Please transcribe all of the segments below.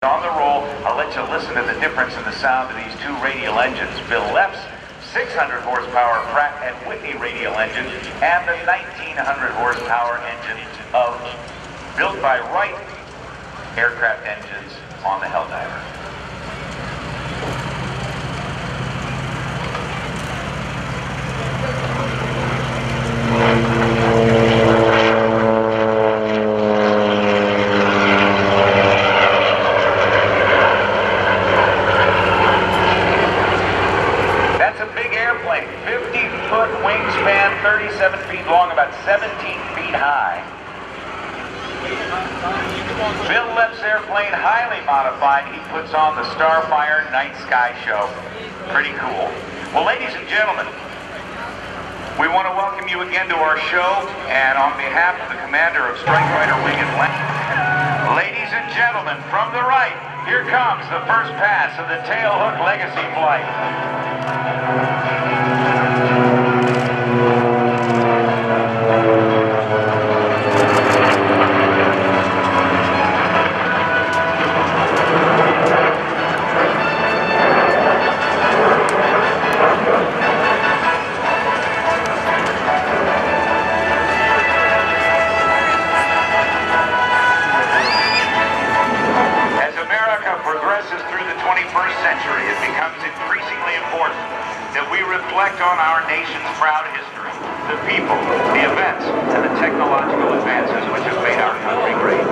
On the roll, I'll let you listen to the difference in the sound of these two radial engines. Bill Lepp's 600 horsepower Pratt & Whitney radial engine and the 1900 horsepower engine of built by Wright aircraft engines on the Helldiver. Airplane, 50-foot wingspan, 37 feet long, about 17 feet high. Bill Lepp's airplane, highly modified. He puts on the Starfire night sky show. Pretty cool. Well, ladies and gentlemen, we want to welcome you again to our show, and on behalf of the commander of Strike Fighter Wing Atlantic, ladies and gentlemen, from the right, here comes the first pass of the Tailhook Legacy flight. As America progresses through the 21st century, it becomes increasingly important that we reflect on our nation's proud history, the people, the events, and the technological advances which have made our country great.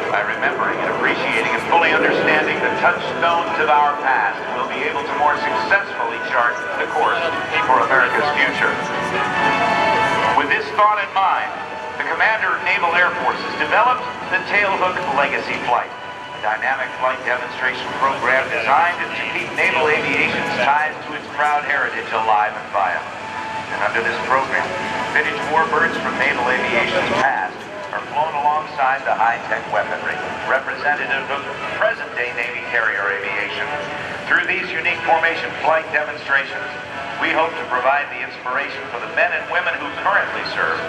By remembering and appreciating and fully understanding the touchstones of our past, we'll be able to more successfully chart the course for America's future. With this thought in mind, the commander of Naval Air Forces developed the Tailhook Legacy Flight, dynamic flight demonstration program designed to keep naval aviation's ties to its proud heritage alive and viable. And under this program, vintage warbirds from naval aviation's past are flown alongside the high-tech weaponry, representative of present-day Navy carrier aviation. Through these unique formation flight demonstrations, we hope to provide the inspiration for the men and women who currently serve,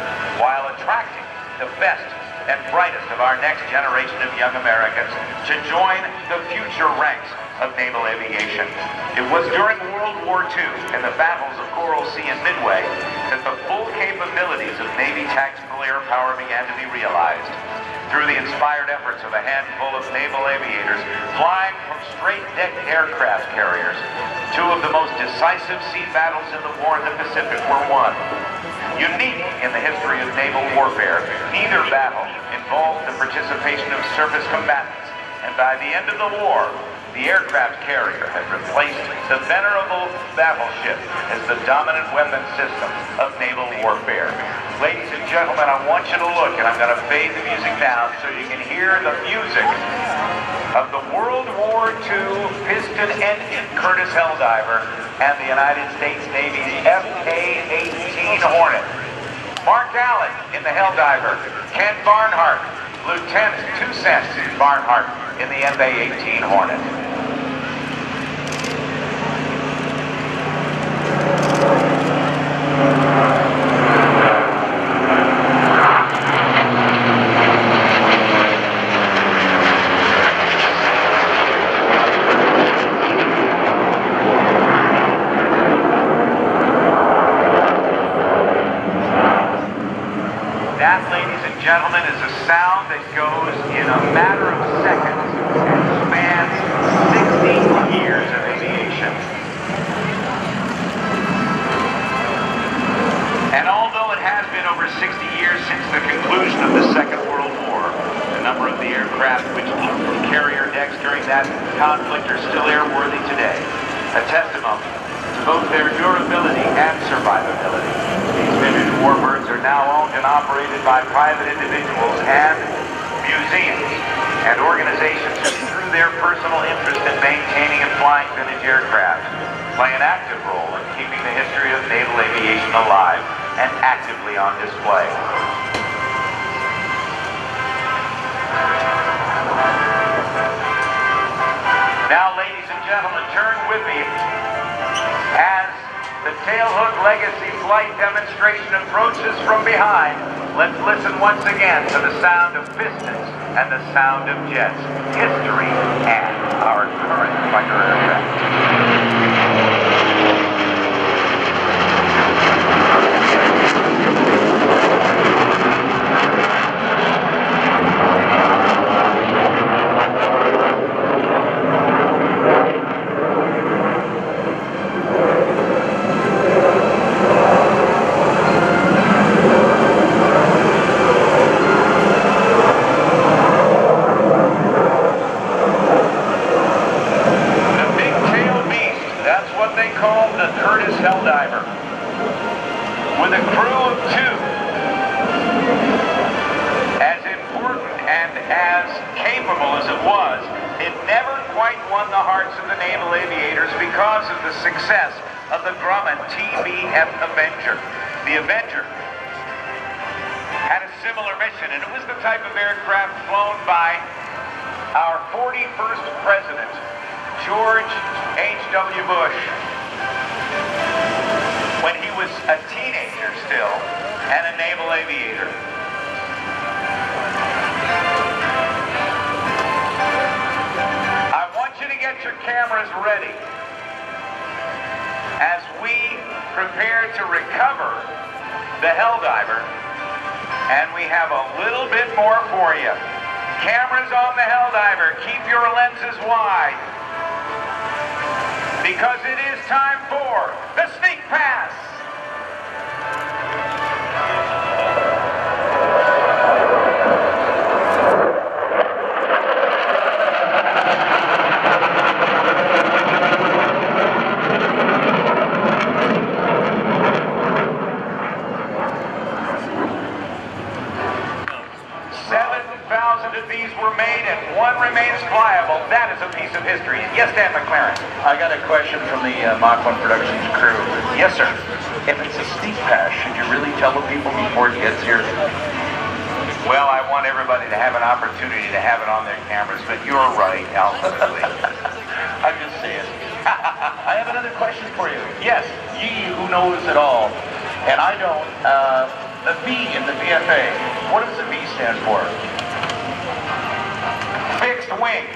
while attracting the best and brightest of our next generation of young Americans to join the future ranks of naval aviation. It was during World War II and the battles of Coral Sea and Midway that the full capabilities of Navy tactical air power began to be realized. Through the inspired efforts of a handful of naval aviators flying from straight-decked aircraft carriers, two of the most decisive sea battles in the war in the Pacific were won. Unique in the history of naval warfare, neither battle involved the participation of surface combatants, and by the end of the war, the aircraft carrier had replaced the venerable battleship as the dominant weapon system of naval warfare. Ladies and gentlemen, I want you to look, and I'm going to fade the music down so you can hear the music of the World War II piston engine Curtiss Helldiver and the United States Navy's FK-18 Hornet. Mark Allen in the Helldiver, Ken Barnhart, Lieutenant 2 cents Barnhart in the FA-18 Hornet. That, ladies and gentlemen, is a sound that goes in a matter of seconds and spans 60 years of aviation. And although it has been over 60 years since the conclusion of the Second World War, the number of the aircraft which eat from carrier decks during that conflict are still airworthy today, a testimony to both their durability and survivability. These vintage warbirds are now owned and operated by private individuals and museums and organizations who, through their personal interest in maintaining and flying vintage aircraft, play an active role in keeping the history of naval aviation alive and actively on display. Now, ladies and gentlemen, turn with me as the Tailhook Legacy flight demonstration approaches from behind. Let's listen once again to the sound of pistons and the sound of jets. History and quite won the hearts of the naval aviators because of the success of the Grumman TBF Avenger. The Avenger had a similar mission, and it was the type of aircraft flown by our 41st President, George H.W. Bush, when he was a teenager still and a naval aviator. I want you to get your cameras ready as we prepare to recover the Helldiver, and we have a little bit more for you. Cameras on the Helldiver, keep your lenses wide, because it is time for the sneak pass. 7,000 of these were made and one remains flyable. That is a piece of history. Yes, Dan McLaren. I got a question from the Mach 1 Productions crew. Yes, sir. If it's a sneak pass, should you really tell the people before it gets here? Well, I want everybody to have an opportunity to have it on their cameras, but you're right, ultimately. I'm just saying. I have another question for you. Yes. Ye who knows it all, and I don't, the V in the VFA, what does the V stand for? Fixed wing.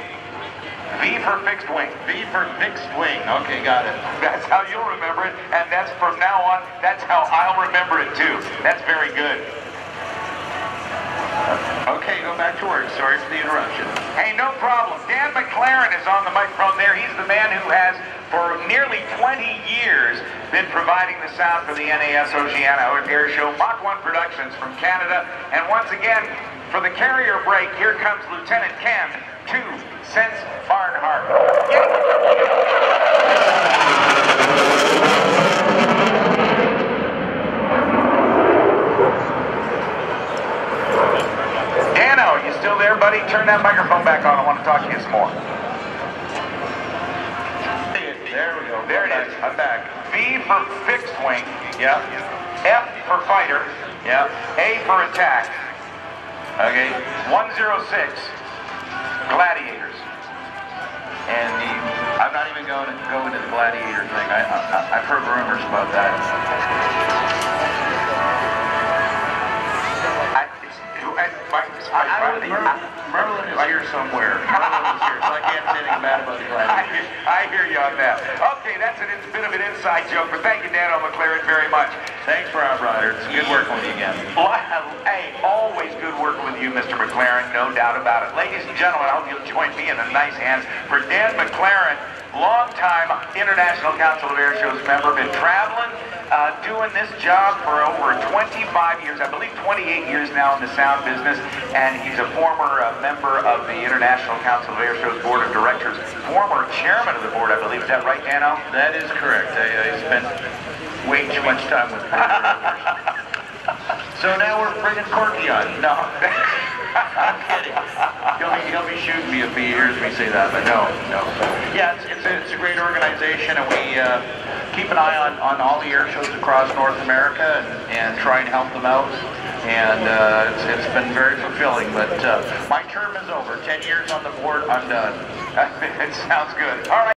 V for fixed wing. V for fixed wing. Okay, got it. That's how you'll remember it, and that's from now on, that's how I'll remember it too. That's very good. Okay, go back to work. Sorry for the interruption. Hey, no problem. Dan McLaren is on the microphone there. He's the man who has, for nearly 20 years, been providing the sound for the NAS Oceana Airshow, Mach 1 Productions from Canada. And once again, for the carrier break, here comes Lieutenant Ken 2 Cents Barnhart. Dano, you still there, buddy? Turn that microphone back on. I want to talk to you some more. There we go. There it is. I'm back. V for fixed wing. Yeah. F for fighter. Yeah. A for attack. Okay. 106. Gladiators. And I'm not even going to go into the gladiator thing. I've heard rumors about that. Merlin is here somewhere. Merlin is here, so I can't say anything bad about the gladiators. I hear you on that. Okay, that's a bit of an inside joke, but thank you, Dano McLaren, very much. Thanks for our brother. It's good working with you again. Well, hey, always good working with you, Mr. McLaren, no doubt about it. Ladies and gentlemen, I hope you'll join me in the nice hands for Dan McLaren, longtime International Council of Airshows member, been traveling, doing this job for over 25 years, I believe 28 years now in the sound business, and he's a former member of the International Council of Airshows Board of Directors, former chairman of the board, I believe. Is that right, Dano? That is correct. I spent way too much time with board directors. So now we're bringing Corky on. No, I'm kidding. He'll be shooting me if he hears me say that, but no. Yeah, it's a great organization, and we keep an eye on all the air shows across North America and try and help them out. And it's been very fulfilling, but my term is over. 10 years on the board, I'm done. It sounds good. All right.